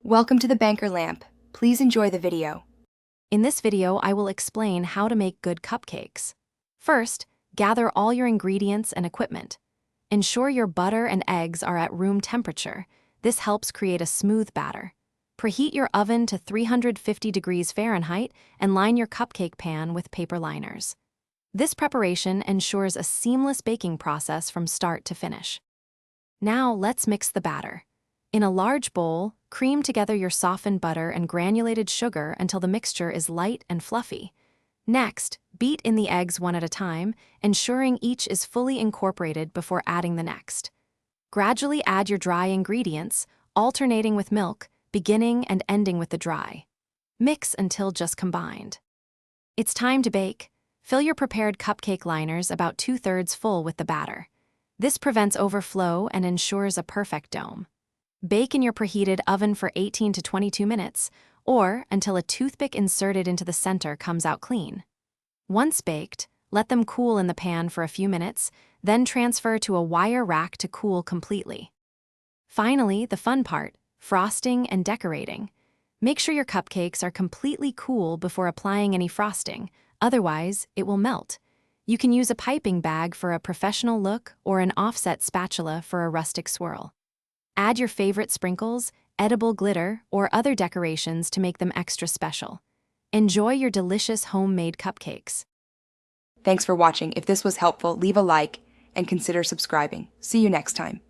Welcome to the Banker Lamp. Please enjoy the video. In this video, I will explain how to make good cupcakes. First, gather all your ingredients and equipment. Ensure your butter and eggs are at room temperature. This helps create a smooth batter. Preheat your oven to 350 degrees Fahrenheit and line your cupcake pan with paper liners. This preparation ensures a seamless baking process from start to finish. Now, let's mix the batter. In a large bowl, cream together your softened butter and granulated sugar until the mixture is light and fluffy. Next, beat in the eggs one at a time, ensuring each is fully incorporated before adding the next. Gradually add your dry ingredients, alternating with milk, beginning and ending with the dry. Mix until just combined. It's time to bake. Fill your prepared cupcake liners about 2/3 full with the batter. This prevents overflow and ensures a perfect dome. Bake in your preheated oven for 18 to 22 minutes, or until a toothpick inserted into the center comes out clean. Once baked, let them cool in the pan for a few minutes, then transfer to a wire rack to cool completely. Finally, the fun part, frosting and decorating. Make sure your cupcakes are completely cool before applying any frosting, otherwise it will melt. You can use a piping bag for a professional look or an offset spatula for a rustic swirl. Add your favorite sprinkles, edible glitter, or other decorations to make them extra special. Enjoy your delicious homemade cupcakes. Thanks for watching. If this was helpful, leave a like and consider subscribing. See you next time.